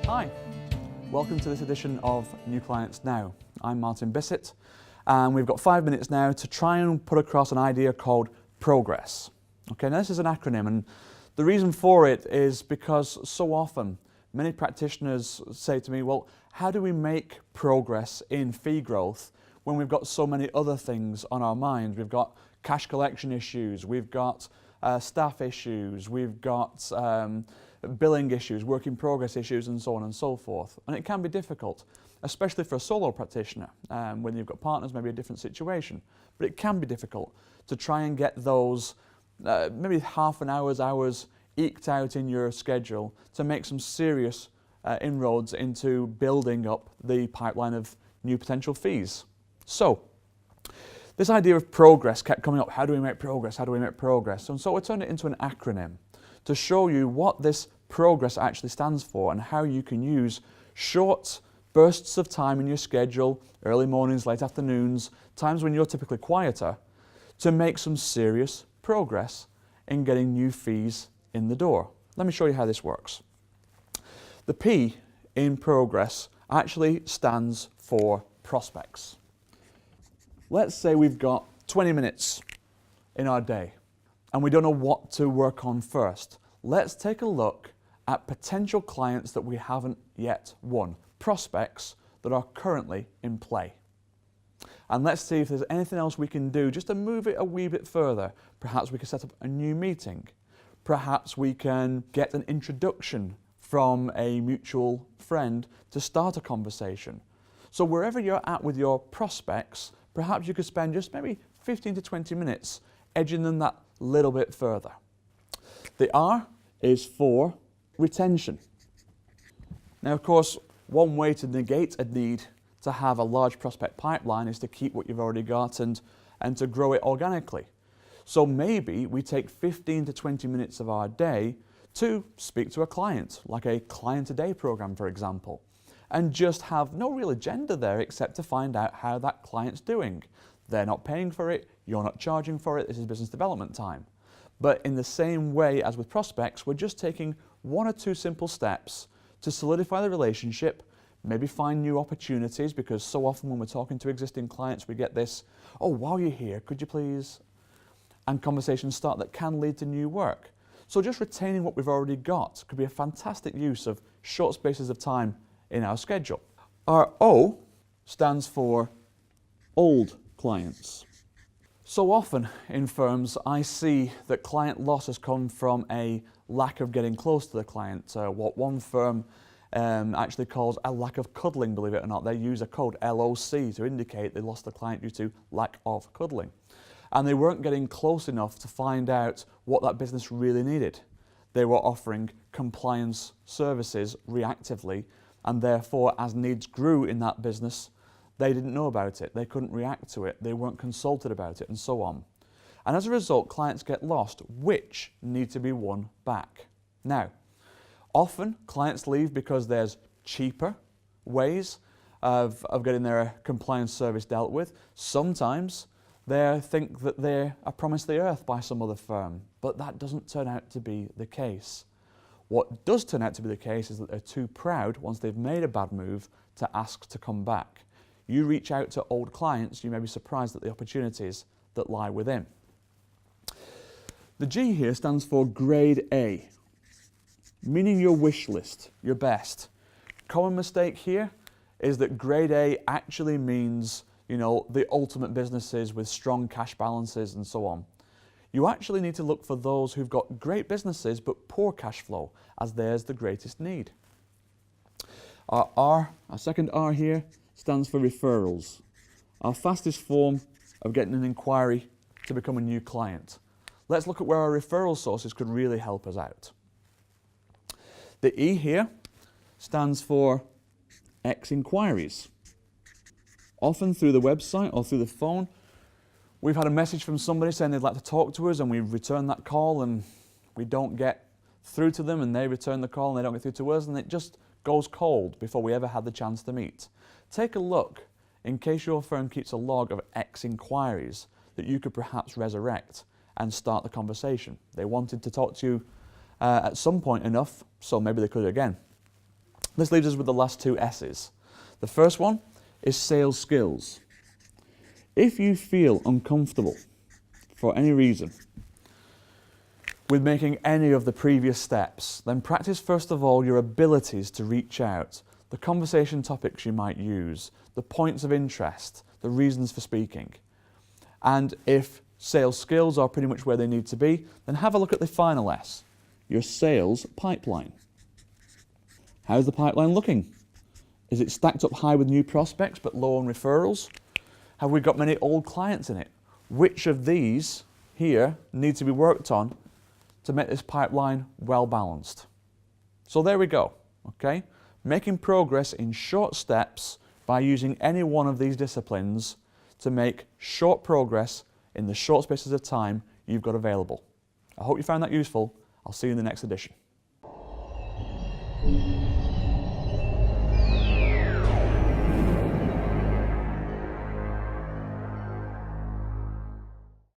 Hi, welcome to this edition of New Clients Now. I'm Martin Bissett, and we've got 5 minutes now to try and put across an idea called progress. Okay, now this is an acronym, and the reason for it is because so often many practitioners say to me, well, how do we make progress in fee growth when we've got so many other things on our mind? We've got cash collection issues, we've got staff issues, we've got billing issues, work in progress issues, and so on and so forth. And it can be difficult, especially for a solo practitioner. When you've got partners, maybe a different situation. But it can be difficult to try and get those maybe half an hours eked out in your schedule to make some serious inroads into building up the pipeline of new potential fees. So, this idea of progress kept coming up. How do we make progress? How do we make progress? And so we turned it into an acronym to show you what this progress actually stands for and how you can use short bursts of time in your schedule, early mornings, late afternoons, times when you're typically quieter, to make some serious progress in getting new fees in the door. Let me show you how this works. The P in progress actually stands for prospects. Let's say we've got 20 minutes in our day and we don't know what to work on first. Let's take a look at potential clients that we haven't yet won, prospects that are currently in play. And let's see if there's anything else we can do just to move it a wee bit further. Perhaps we can set up a new meeting. Perhaps we can get an introduction from a mutual friend to start a conversation. So wherever you're at with your prospects, perhaps you could spend just maybe 15 to 20 minutes edging them that little bit further. The R is for retention. Now, of course, one way to negate a need to have a large prospect pipeline is to keep what you've already got and to grow it organically. So maybe we take 15 to 20 minutes of our day to speak to a client, like a client a day program, for example, and just have no real agenda there except to find out how that client's doing. They're not paying for it, you're not charging for it, this is business development time. But in the same way as with prospects, we're just taking 1 or 2 simple steps to solidify the relationship, maybe find new opportunities, because so often when we're talking to existing clients we get this, oh, while you're here, could you please? And conversations start that can lead to new work. So just retaining what we've already got could be a fantastic use of short spaces of time in our schedule. Our O stands for old clients. So often in firms I see that client loss has come from a lack of getting close to the client, what one firm actually calls a lack of cuddling, believe it or not. They use a code LOC to indicate they lost the client due to lack of cuddling. And they weren't getting close enough to find out what that business really needed. They were offering compliance services reactively, and therefore as needs grew in that business, they didn't know about it, they couldn't react to it, they weren't consulted about it, and so on. And as a result, clients get lost, which need to be won back. Now, often clients leave because there's cheaper ways of getting their compliance service dealt with. Sometimes they think that they're promised the earth by some other firm, but that doesn't turn out to be the case. What does turn out to be the case is that they're too proud, once they've made a bad move, to ask to come back. You reach out to old clients, you may be surprised at the opportunities that lie within. The G here stands for grade A, meaning your wish list, your best. Common mistake here is that grade A actually means, the ultimate businesses with strong cash balances and so on. You actually need to look for those who've got great businesses but poor cash flow, as there's the greatest need. Our second R here stands for referrals, our fastest form of getting an inquiry to become a new client. Let's look at where our referral sources could really help us out. The E here stands for X inquiries. Often through the website or through the phone, we've had a message from somebody saying they'd like to talk to us, and we return that call and we don't get through to them, and they return the call and they don't get through to us, and it just goes cold before we ever had the chance to meet. Take a look in case your firm keeps a log of X inquiries that you could perhaps resurrect and start the conversation. They wanted to talk to you at some point enough, so maybe they could again. This leaves us with the last two S's. The first one is sales skills. If you feel uncomfortable for any reason with making any of the previous steps, then practice first of all your abilities to reach out, the conversation topics you might use, the points of interest, the reasons for speaking. And if sales skills are pretty much where they need to be, then have a look at the final S, your sales pipeline. How's the pipeline looking? Is it stacked up high with new prospects but low on referrals? Have we got many old clients in it? Which of these here need to be worked on to make this pipeline well balanced? So there we go, okay? Making progress in short steps by using any one of these disciplines to make short progress in the short spaces of time you've got available. I hope you found that useful. I'll see you in the next edition.